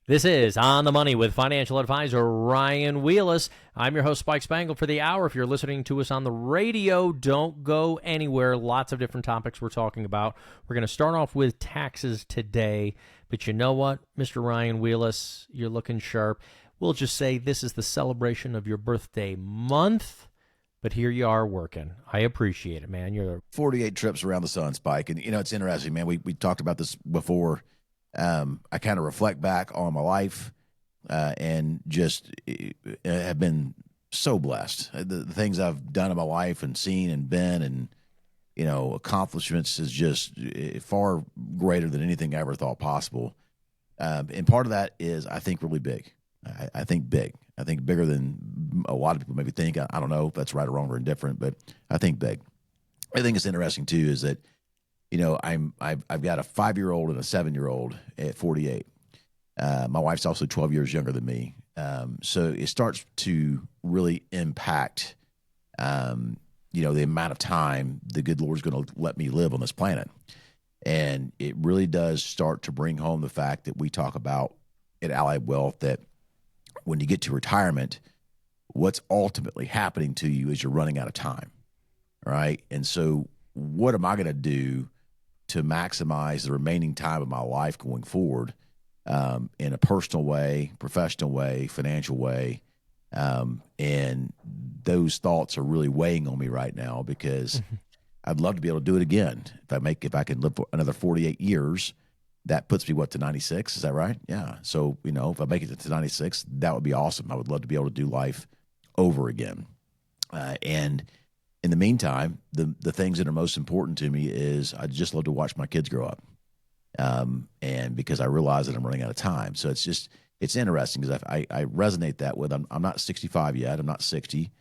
This is On the Money with financial advisor Ryan Wheelis. I'm your host, Spike Spangle, for the hour. If you're listening to us on the radio, don't go anywhere. Lots of different topics we're talking about. We're going to start off with taxes today. But you know what, Mr. Ryan Wheelis, you're looking sharp. We'll just say this is the celebration of your birthday month. But here you are working. I appreciate it, man. You're 48 trips around the sun, Spike. And, it's interesting, man. We talked about this before. I kind of reflect back on my life and just have been so blessed. The things I've done in my life and seen and been and, accomplishments is just far greater than anything I ever thought possible. And part of that is, I think, really big. I think big. I think bigger than a lot of people maybe think. I don't know if that's right or wrong or indifferent, but I think big. I think it's interesting, too, is that I've got a 5-year-old and a 7-year-old at 48. My wife's also 12 years younger than me. So it starts to really impact, the amount of time the good Lord's going to let me live on this planet. And it really does start to bring home the fact that we talk about at Allied Wealth that when you get to retirement, what's ultimately happening to you is you're running out of time, right? And so what am I going to do to maximize the remaining time of my life going forward in a personal way, professional way, financial way? And those thoughts are really weighing on me right now because I'd love to be able to do it again. If I can live for another 48 years, that puts me to 96. Is that right? Yeah. So, if I make it to 96, that would be awesome. I would love to be able to do life over again. And in the meantime, the things that are most important to me is I just love to watch my kids grow up. And because I realize that I'm running out of time. So it's interesting because I resonate that with, I'm not 65 yet. I'm not 60.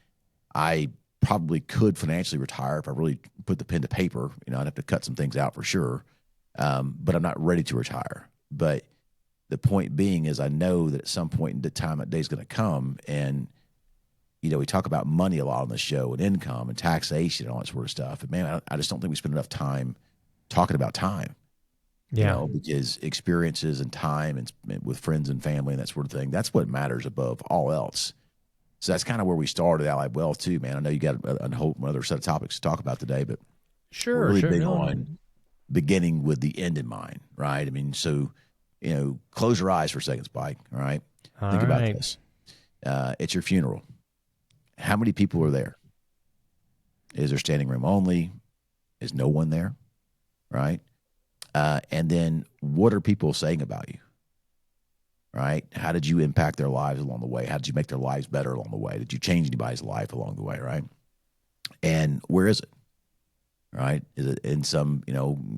I probably could financially retire if I really put the pen to paper. I'd have to cut some things out for sure. But I'm not ready to retire. But the point being is I know that at some point in the time that day is going to come. And, we talk about money a lot on the show and income and taxation and all that sort of stuff. And man, I just don't think we spend enough time talking about time. Yeah. Because experiences and time and with friends and family and that sort of thing, that's what matters above all else. So that's kind of where we started Allied Wealth too, man. I know you got a whole other set of topics to talk about today, but we're really big on beginning with the end in mind, right? I mean, so, close your eyes for a second, Spike, all right? Think about this. It's your funeral. How many people are there? Is there standing room only? Is no one there, right? And then what are people saying about you, right? How did you impact their lives along the way? How did you make their lives better along the way? Did you change anybody's life along the way, right? And where is it? Right? Is it in some,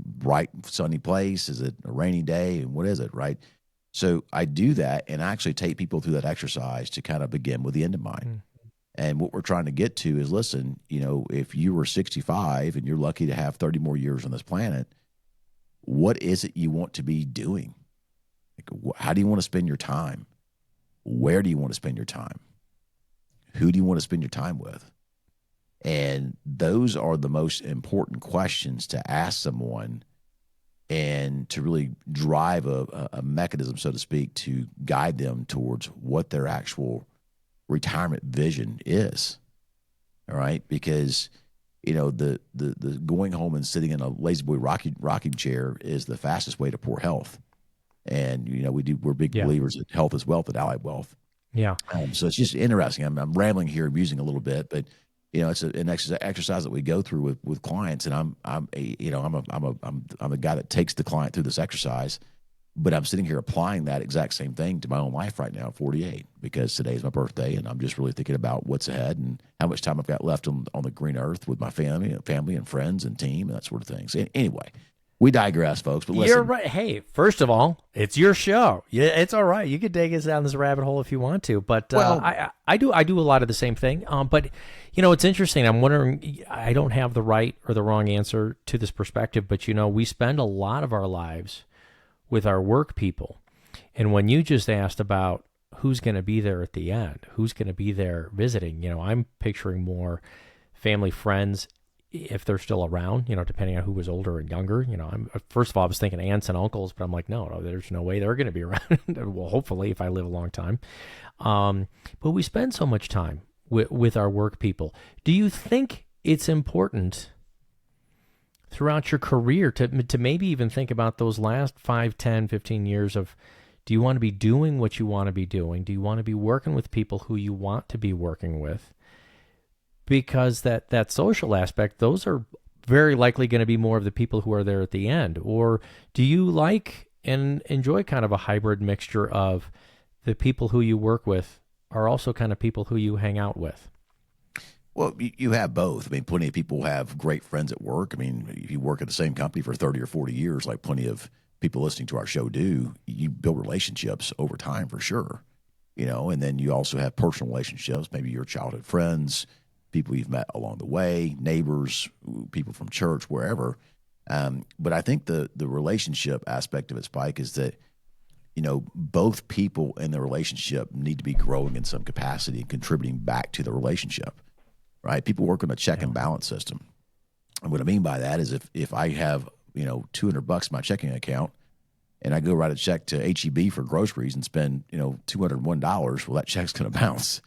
bright, sunny place? Is it a rainy day? And what is it, right? So I do that and I actually take people through that exercise to kind of begin with the end in mind. Mm-hmm. And what we're trying to get to is, listen, if you were 65 and you're lucky to have 30 more years on this planet, what is it you want to be doing? Like, how do you want to spend your time? Where do you want to spend your time? Who do you want to spend your time with? And those are the most important questions to ask someone and to really drive a mechanism, so to speak, to guide them towards what their actual retirement vision is. All right. Because, the going home and sitting in a lazy boy rocking chair is the fastest way to poor health. And, we're big believers that health is wealth at Allied Wealth. Yeah. So it's just interesting. I'm rambling here, musing a little bit, but it's an exercise that we go through with clients, and I'm the guy that takes the client through this exercise, but I'm sitting here applying that exact same thing to my own life right now at 48, because today's my birthday, and I'm just really thinking about what's ahead and how much time I've got left on the green earth with my family and friends and team and that sort of thing. So anyway, we digress, folks. But listen, you're right. Hey, first of all, it's your show. Yeah, it's all right. You could take us down this rabbit hole if you want to. But I do a lot of the same thing. But it's interesting. I'm wondering. I don't have the right or the wrong answer to this perspective. But we spend a lot of our lives with our work people, and when you just asked about who's going to be there at the end, who's going to be there visiting, I'm picturing more family, friends if they're still around, depending on who was older and younger. First of all, I was thinking aunts and uncles, but I'm like, no, there's no way they're going to be around. Well, hopefully, if I live a long time. But we spend so much time with our work people. Do you think it's important throughout your career to maybe even think about those last 5, 10, 15 years of, do you want to be doing what you want to be doing? Do you want to be working with people who you want to be working with? Because that social aspect, those are very likely going to be more of the people who are there at the end. Or do you like and enjoy kind of a hybrid mixture of the people who you work with are also kind of people who you hang out with? Well, you have both. I mean, plenty of people have great friends at work. I mean, if you work at the same company for 30 or 40 years, like plenty of people listening to our show do, you build relationships over time for sure. And then you also have personal relationships, maybe your childhood friends, people you've met along the way, neighbors, people from church, wherever. But I think the relationship aspect of it, Spike, is that, both people in the relationship need to be growing in some capacity and contributing back to the relationship, right? People work on a check and balance system. And what I mean by that is if I have, $200 in my checking account and I go write a check to HEB for groceries and spend, $201, well, that check's going to bounce.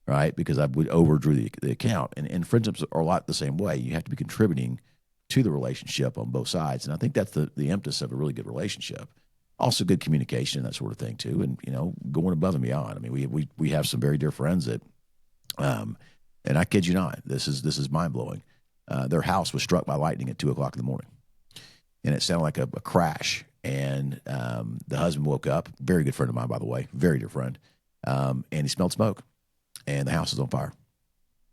Right, because I would overdrew the account, and friendships are a lot the same way. You have to be contributing to the relationship on both sides, and I think that's the impetus of a really good relationship. Also, good communication, that sort of thing too, and going above and beyond. I mean, we have some very dear friends that, and I kid you not, this is mind blowing. Their house was struck by lightning at 2:00 in the morning, and it sounded like a crash. And the husband woke up, very good friend of mine, by the way, very dear friend, and he smelled smoke. And the house is on fire.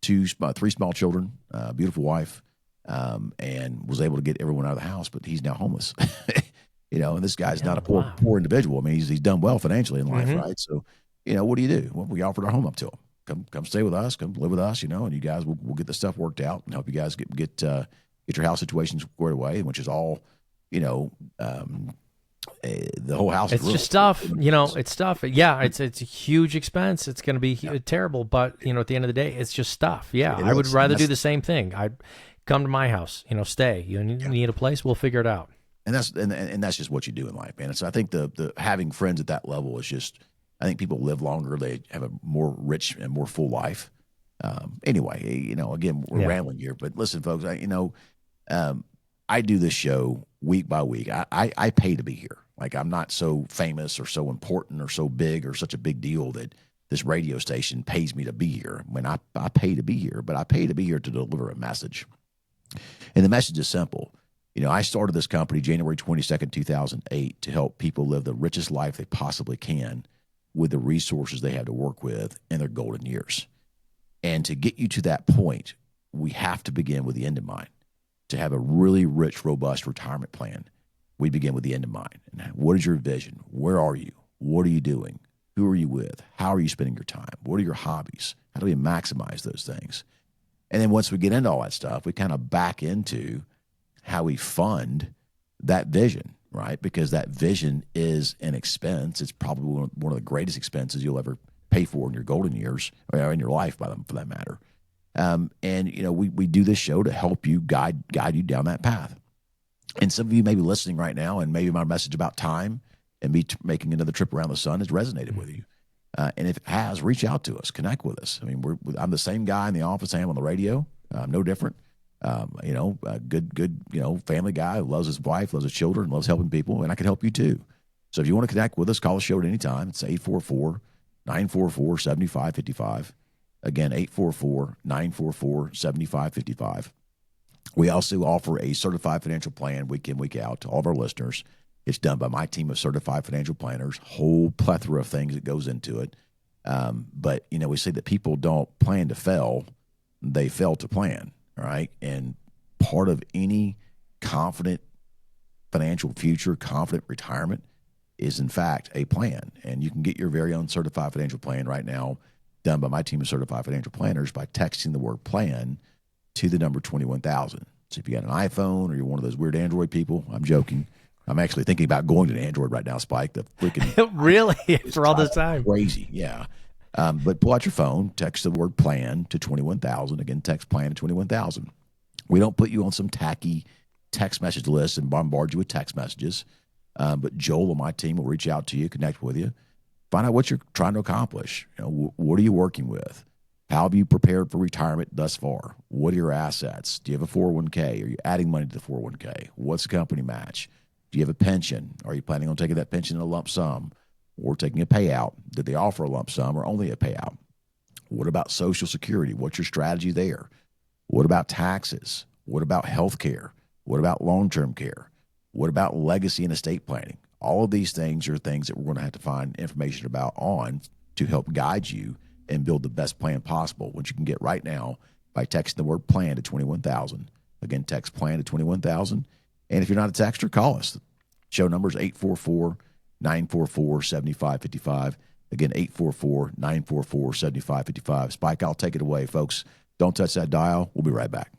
3 small children, beautiful wife, and was able to get everyone out of the house, but he's now homeless. And this guy's not a poor individual. I mean, he's done well financially in life, right? So, what do you do? Well, we offered our home up to him. Come stay with us, come live with us, and you guys will get the stuff worked out and help you guys get your house situation squared away, which is all, the whole house. It's just stuff, it's stuff. Yeah, it's a huge expense. It's going to be terrible, but at the end of the day, it's just stuff. Yeah, I would rather do the same thing. I'd come to my house, stay. You need a place, we'll figure it out. And that's just what you do in life, man. And so I think the having friends at that level is just, I think people live longer. They have a more rich and more full life. Anyway, again, we're rambling here, but listen, folks, I do this show week by week. I pay to be here. Like, I'm not so famous or so important or so big or such a big deal that this radio station pays me to be here. I mean, I pay to be here, but I pay to be here to deliver a message. And the message is simple. I started this company January 22nd, 2008 to help people live the richest life they possibly can with the resources they have to work with in their golden years. And to get you to that point, we have to begin with the end in mind. To have a really rich, robust retirement plan, we begin with the end in mind. And what is your vision? Where are you? What are you doing? Who are you with? How are you spending your time? What are your hobbies? How do we maximize those things? And then once we get into all that stuff, we kind of back into how we fund that vision, right? Because that vision is an expense. It's probably one of the greatest expenses you'll ever pay for in your golden years, or in your life, for that matter. And we do this show to help you guide you down that path. And some of you may be listening right now, and maybe my message about time and me making another trip around the sun has resonated with you. And if it has, reach out to us, connect with us. I mean, I'm the same guy in the office I am on the radio. I'm no different. A good, family guy who loves his wife, loves his children, loves helping people, and I can help you too. So if you want to connect with us, call the show at any time. It's 844-944-7555. Again, 844-944-7555. We also offer a certified financial plan week in, week out to all of our listeners. It's done by my team of certified financial planners, whole plethora of things that goes into it. But, we say that people don't plan to fail. They fail to plan, right? And part of any confident financial future, confident retirement is, in fact, a plan. And you can get your very own certified financial plan right now, done by my team of certified financial planners, by texting the word plan to the number 21,000. So if you got an iPhone or you're one of those weird Android people, I'm joking. I'm actually thinking about going to Android right now, Spike. The freaking really, for all this time, crazy, yeah. But pull out your phone, text the word plan to 21,000. Again, text plan to 21,000. We don't put you on some tacky text message list and bombard you with text messages. But Joel and my team will reach out to you, connect with you, find out what you're trying to accomplish. What are you working with? How have you prepared for retirement thus far? What are your assets? Do you have a 401k? Are you adding money to the 401k? What's the company match? Do you have a pension? Are you planning on taking that pension in a lump sum or taking a payout? Did they offer a lump sum or only a payout? What about Social Security? What's your strategy there? What about taxes? What about health care? What about long-term care? What about legacy and estate planning? All of these things are things that we're going to have to find information about on to help guide you and build the best plan possible, which you can get right now by texting the word plan to 21,000. Again, text plan to 21,000. And if you're not a texter, call us. Show number is 844-944-7555. Again, 844-944-7555. Spike, I'll take it away, folks. Don't touch that dial. We'll be right back.